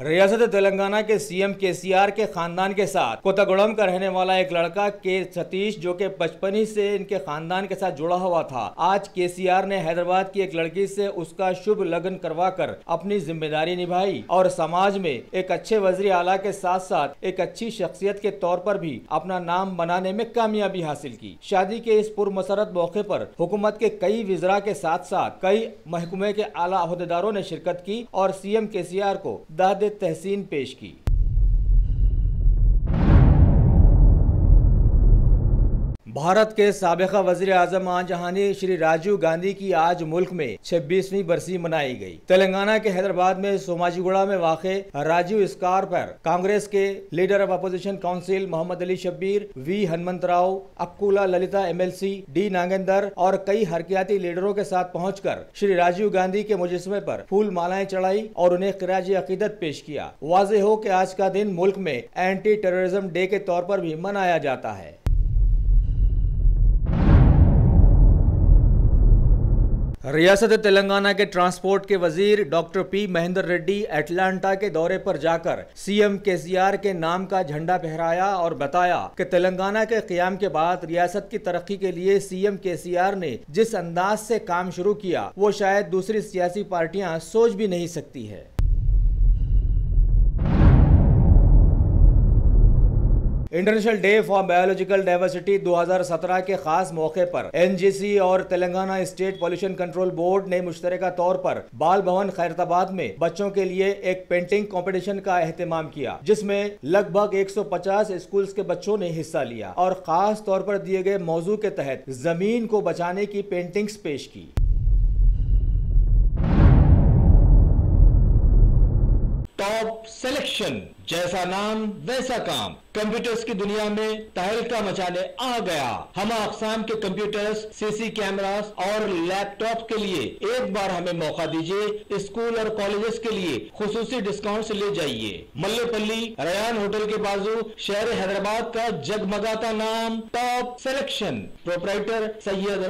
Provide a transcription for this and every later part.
रियासत तेलंगाना के CM KCR के खानदान के साथ कोत्तागुड़म का रहने वाला एक लड़का के सतीश, जो कि बचपन ही से इनके खानदान के साथ जुड़ा हुआ था, आज केसीआर ने हैदराबाद की एक लड़की से उसका शुभ लगन करवाकर अपनी जिम्मेदारी निभाई और समाज में एक अच्छे वज़ीर आला के साथ साथ एक अच्छी शख्सियत के तौर पर भी अपना नाम बनाने में कामयाबी हासिल की। शादी के इस पुरमसरत मौके पर हुकूमत के कई वज़रा के साथ साथ कई महकमे के आला अहदेदारों ने शिरकत की और सीएम केसीआर को दाद तहसीन पेश की। भारत के साबिका वज़ीर आज़म आजहानी श्री राजीव गांधी की आज मुल्क में 26वीं बरसी मनाई गई। तेलंगाना के हैदराबाद में सोमाजिगुड़ा में वाक़े राजीव स्क्वायर पर कांग्रेस के leader of opposition council Mohammed Ali Shabbir, V Hanumantha Rao, Akula Lalitha MLC, D Nagender और कई हरकियाती लीडरों के साथ पहुंचकर श्री राजीव गांधी के मुजस्समे पर फूल मालाएं चढ़ाई और उन्हें खिराज अकीदत पेश किया। वाज़ेह हो कि आज का दिन मुल्क में एंटी टेररिज्म डे के तौर पर भी मनाया जाता है। रियासत तेलंगाना के ट्रांसपोर्ट के वजीर doctor P Mahendra Reddy Atlanta के दौरे पर जाकर सीएम केसीआर के नाम का झंडा फहराया और बताया कि तेलंगाना के क़याम के बाद रियासत की तरक्की के लिए सीएम केसीआर ने जिस अंदाज से काम शुरू किया वो शायद दूसरी सियासी पार्टियां सोच भी नहीं सकती है। International day for biological diversity 2017 के खास मौके पर एनजीसी और Telangana state pollution control board ने मुश्तरका तौर पर बाल भवन खैरताबाद में बच्चों के लिए एक पेंटिंग कंपटीशन का एहतमाम किया, जिसमें लगभग 150 स्कूल्स के बच्चों ने हिस्सा लिया और खास तौर पर दिए गए मौजू के तहत जमीन को बचाने की पेंटिंग्स पेश की। टॉप सिलेक्शन, जैसा नाम वैसा काम, कंप्यूटर्स की दुनिया में तहलका मचाने आ गया। हम अक़साम के कंप्यूटर्स, सीसी कैमरास और लैपटॉप के लिए एक बार हमें मौका दीजिए। स्कूल और कॉलेजेस के लिए खुसूसी डिस्काउंट ले जाइए। मल्लेपल्ली रयान होटल के बाजू शहर हैदराबाद का जगमगाता नाम top selection. Proprietor Syed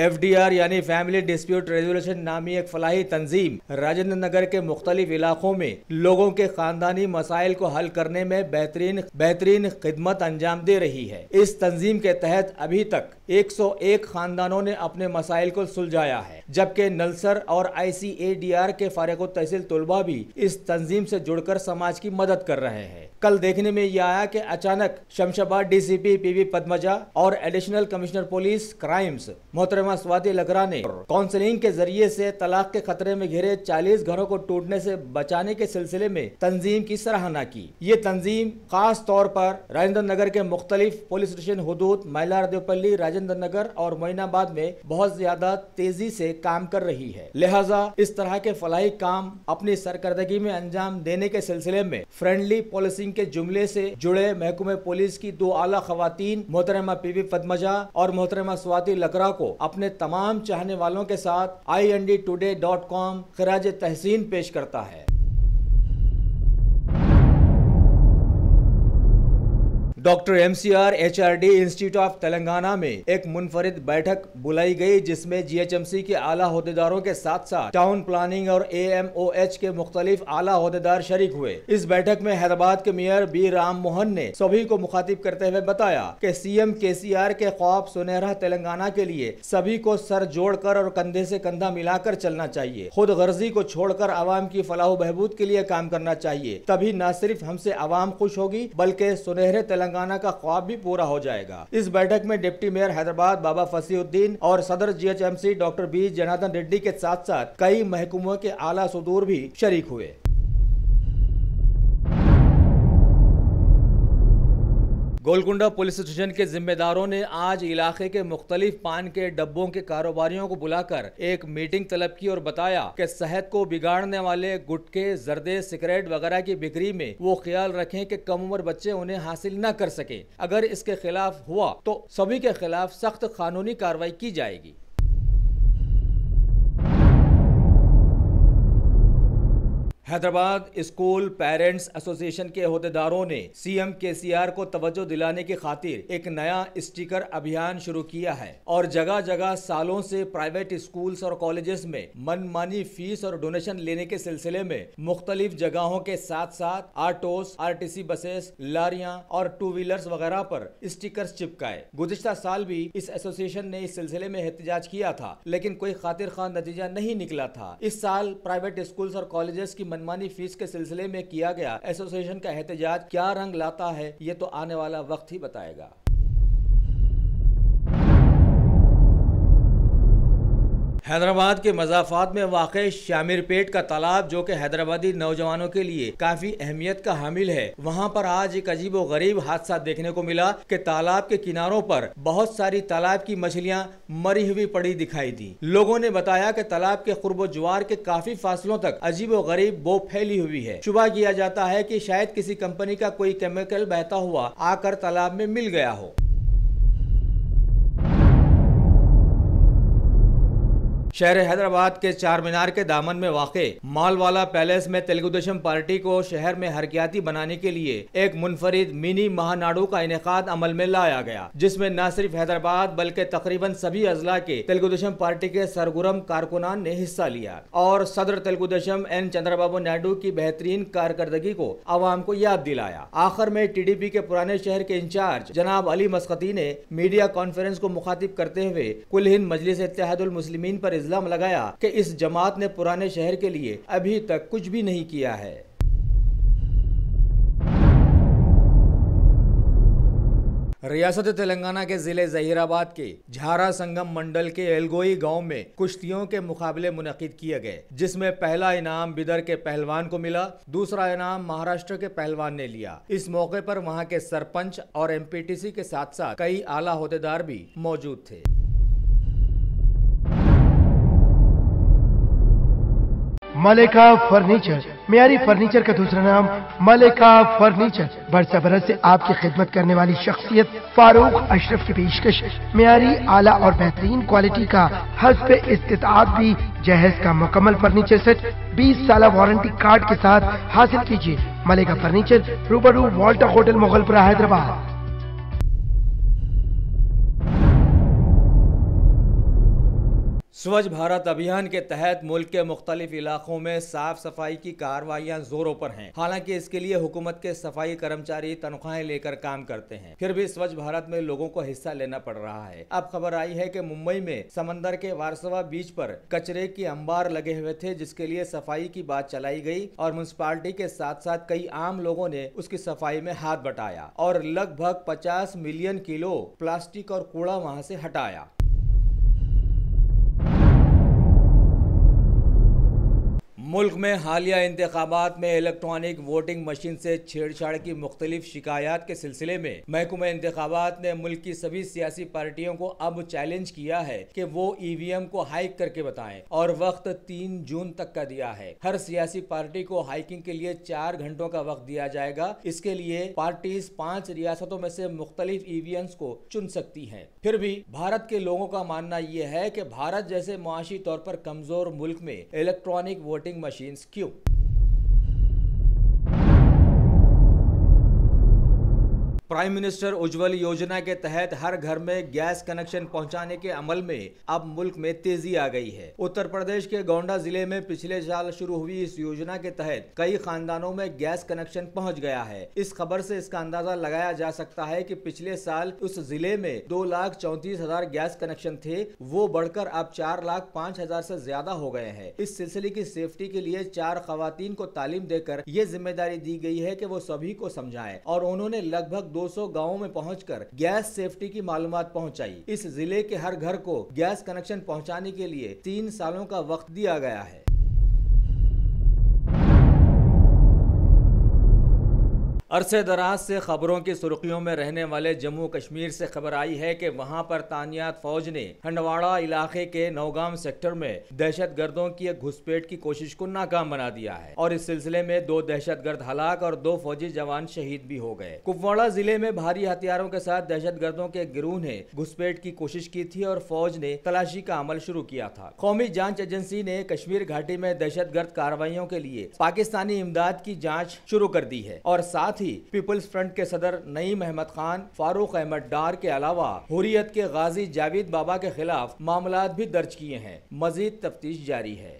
FDR यानी फैमिली डिस्प्यूट रेजोल्यूशन नामी एक फलाही तंजीम राजेंद्र नगर के मुख्तलिफ इलाकों में लोगों के खानदानी मसाइल को हल करने में बेहतरीन खिदमत अंजाम दे रही है। इस तंजीम के तहत अभी तक 101 खानदानों ने अपने मसाइल को सुलझाया है, जबकि नलसर और ICADR के फारिग तहसील तलबा भी इस तंजीम से जुड़कर समाज की मदद कर रहे हैं। कल देखने में यह आया कि अचानक शमशाबाद DCP PV पद्मजा और एडिशनल कमिश्नर पुलिस क्राइम्स मोहतरमा स्वाति लकरा ने काउंसलिंग के जरिए से तलाक के खतरे में घिरे 40 घरों को टूटने से बचाने के सिलसिले में तंजीम की सराहना की। ये तंजीम खास तौर पर राजेंद्र नगर के मुख्तलिफ पुलिस स्टेशन हुदूद मैलार देवपल्ली, राजेंद्र नगर और मोइनाबाद में बहुत ज्यादा तेजी से काम कर रही है। लिहाजा इस तरह के फलाही काम अपनी सरकर्दगी में अंजाम देने के सिलसिले में फ्रेंडली पॉलिसिंग के जुमले से जुड़े महकमे पुलिस की 2 आला खवातीन मोहतरमा PV पद्मजा और मोहतरमा स्वाति लकरा को अपने तमाम चाहने वालों के साथ INDtoday.com खिराज तहसीन पेश करता है। Doctor MCR HRD institute of Telangana में एक मुनफरिद बैठक बुलाई गई, जिसमें GHMC के आला अहदेदारों के साथ साथ टाउन प्लानिंग और AMOH के मुख्तलिफ आला अहदेदार शरीक हुए। इस बैठक में हैदराबाद के मेयर B राम मोहन ने सभी को मुखातिब करते हुए बताया कि सीएम केसीआर के ख्वाब सुनहरा तेलंगाना के लिए सभी को सर जोड़कर और कंधे से कंधा मिलाकर चलना चाहिए। खुद गर्जी को छोड़कर आवाम की फलाह बहबूद के लिए काम करना चाहिए। तभी न सिर्फ हमसे आवाम खुश होगी बल्कि सुनहरे तेलंगाना का ख्वाब भी पूरा हो जाएगा। इस बैठक में डिप्टी मेयर हैदराबाद बाबा फसीउद्दीन और सदर GHMC doctor B Janardan Reddy के साथ साथ कई महकमों के आला सुदूर भी शरीक हुए। गोलकुंडा पुलिस स्टेशन के जिम्मेदारों ने आज इलाके के मुख्तलिफ पान के डब्बों के कारोबारियों को बुलाकर एक मीटिंग तलब की और बताया कि सेहत को बिगाड़ने वाले गुटखे, जर्दे, सिगरेट वगैरह की बिक्री में वो ख्याल रखें कि कम उम्र बच्चे उन्हें हासिल न कर सके। अगर इसके खिलाफ हुआ तो सभी के खिलाफ सख्त कानूनी कार्रवाई की जाएगी। हैदराबाद स्कूल पेरेंट्स एसोसिएशन के अहदेदारों ने सीएम केसीआर को तवज्जो दिलाने की खातिर एक नया स्टिकर अभियान शुरू किया है और जगह जगह सालों से प्राइवेट स्कूल्स और कॉलेजेस में मनमानी फीस और डोनेशन लेने के सिलसिले में मुख्तलिफ जगहों के साथ साथ ऑटोस, आरटीसी बसेस, लारियां और टू व्हीलर्स वगैरह पर स्टिकर्स चिपकाए। गुज़िश्ता साल भी इस एसोसिएशन ने इस सिलसिले में एहतजाज किया था, लेकिन कोई खातिर खां नतीजा नहीं निकला था। इस साल प्राइवेट स्कूल्स और कॉलेजेस की मनमानी फीस के सिलसिले में किया गया एसोसिएशन का एहतजाज क्या रंग लाता है, ये तो आने वाला वक्त ही बताएगा। हैदराबाद के मज़ाफात में वाक़े शामिरपेट का तालाब, जो कि हैदराबादी नौजवानों के लिए काफी अहमियत का हामिल है, वहां पर आज एक अजीब व गरीब हादसा देखने को मिला कि तालाब के किनारों पर बहुत सारी तालाब की मछलियां मरी हुई पड़ी दिखाई दी। लोगों ने बताया कि तालाब के कुर्ब ज्वार के काफी फासलों तक अजीब व गरीब बो फैली हुई है। शुबा किया जाता है कि शायद किसी कंपनी का कोई केमिकल बहता हुआ आकर तालाब में मिल गया हो। शहर हैदराबाद के चार मीनार के दामन में वाक़े मालवाला पैलेस में तेलुगुदेशम पार्टी को शहर में हरकियाती बनाने के लिए एक मुनफरिद मिनी महानाडु का इनेकाद अमल में लाया गया, जिसमें न सिर्फ हैदराबाद बल्कि तकरीबन सभी अजला के तेलुगुदेशम पार्टी के सरगर्म कारकुनान ने हिस्सा लिया और सदर तेलुगुदेशम एन चंद्रबाबू नायडू की बेहतरीन कारकर्दगी को आवाम को याद दिलाया। आखिर में टीडीपी के पुराने शहर के इंचार्ज जनाब अली मस्कती ने मीडिया कॉन्फ्रेंस को मुखातिब करते हुए कुल हिंद मजलिस इत्तेहादुल मुस्लिमीन पर इल्जाम लगाया कि इस जमात ने पुराने शहर के लिए अभी तक कुछ भी नहीं किया है। रियासत तेलंगाना के जिले जहीराबाद के झारा संगम मंडल के एलगोई गांव में कुश्तियों के मुकाबले मुनक़िद किए गए, जिसमें पहला इनाम बिदर के पहलवान को मिला, दूसरा इनाम महाराष्ट्र के पहलवान ने लिया। इस मौके पर वहां के सरपंच और एमपीटीसी के साथ साथ कई आला ओहदेदार भी मौजूद थे। मलिका फर्नीचर, मियारी फर्नीचर का दूसरा नाम मलिका फर्नीचर, बरसा बरस से आपकी खिदमत करने वाली शख्सियत फारूक अशरफ की पेशकश मियारी आला और बेहतरीन क्वालिटी का हस्ब इस्तिताअत भी जहेज का मुकम्मल फर्नीचर सेट 20 साल वारंटी कार्ड के साथ हासिल कीजिए। मलिका फर्नीचर, रूबरू वॉल्टर होटल मुगलपुरा, हैदराबाद। स्वच्छ भारत अभियान के तहत मुल्क के मुख्तलिफ इलाकों में साफ सफाई की कार्रवाइयां जोरों पर हैं। हालांकि इसके लिए हुकूमत के सफाई कर्मचारी तनख्वाहें लेकर काम करते हैं, फिर भी स्वच्छ भारत में लोगों को हिस्सा लेना पड़ रहा है। अब खबर आई है कि मुंबई में समंदर के वारसवा बीच पर कचरे के अंबार लगे हुए थे, जिसके लिए सफाई की बात चलाई गई और म्युनिसिपालिटी के साथ साथ कई आम लोगों ने उसकी सफाई में हाथ बटाया और लगभग 50 मिलियन किलो प्लास्टिक और कूड़ा वहां से हटाया। मुल्क में हालिया इंतखाबात में इलेक्ट्रॉनिक वोटिंग मशीन से छेड़छाड़ की मुख्तलिफ शिकायत के सिलसिले में महकमा इंतखाबात ने मुल्क की सभी सियासी पार्टियों को अब चैलेंज किया है कि वो ईवीएम को हाइक करके बताएं और वक्त 3 जून तक का दिया है। हर सियासी पार्टी को हाइकिंग के लिए 4 घंटों का वक्त दिया जाएगा। इसके लिए पार्टीज 5 रियासतों में से मुख्तलिफ ईवीएम्स को चुन सकती हैं। फिर भी भारत के लोगों का मानना यह है कि भारत जैसे मुआशी तौर पर कमजोर मुल्क में इलेक्ट्रॉनिक वोटिंग मशीन्स क्यों? प्राइम मिनिस्टर उज्ज्वल योजना के तहत हर घर में गैस कनेक्शन पहुंचाने के अमल में अब मुल्क में तेजी आ गई है। उत्तर प्रदेश के गोंडा जिले में पिछले साल शुरू हुई इस योजना के तहत कई खानदानों में गैस कनेक्शन पहुंच गया है। इस खबर से इसका अंदाजा लगाया जा सकता है कि पिछले साल उस जिले में 2,34,000 गैस कनेक्शन थे, वो बढ़कर अब 4,05,000 से ज्यादा हो गए हैं। इस सिलसिले की सेफ्टी के लिए 4 खवातीन को तालीम देकर ये जिम्मेदारी दी गई है कि वो सभी को समझाएं और उन्होंने लगभग 200 गांवों में पहुंचकर गैस सेफ्टी की मालूमात पहुंचाई। इस जिले के हर घर को गैस कनेक्शन पहुंचाने के लिए 3 सालों का वक्त दिया गया है। अरसे दराज से खबरों की सुर्खियों में रहने वाले जम्मू कश्मीर से खबर आई है कि वहां पर तानियात फौज ने हंडवाड़ा इलाके के नौगाम सेक्टर में दहशत गर्दों की एक घुसपैठ की कोशिश को नाकाम बना दिया है और इस सिलसिले में 2 दहशतगर्द हलाक और 2 फौजी जवान शहीद भी हो गए। कुपवाड़ा जिले में भारी हथियारों के साथ दहशत गर्दों के गिरोह ने घुसपैठ की कोशिश की थी और फौज ने तलाशी का अमल शुरू किया था। कौमी जांच एजेंसी ने कश्मीर घाटी में दहशतगर्द कार्रवाइयों के लिए पाकिस्तानी इमदाद की जांच शुरू कर दी है और साथ ही पीपल्स फ्रंट के सदर नईम अहमद खान, फारूक अहमद डार के अलावा हुर्रियत के गाजी जावेद बाबा के खिलाफ मामलात भी दर्ज किए हैं। मजीद तफ्तीश जारी है।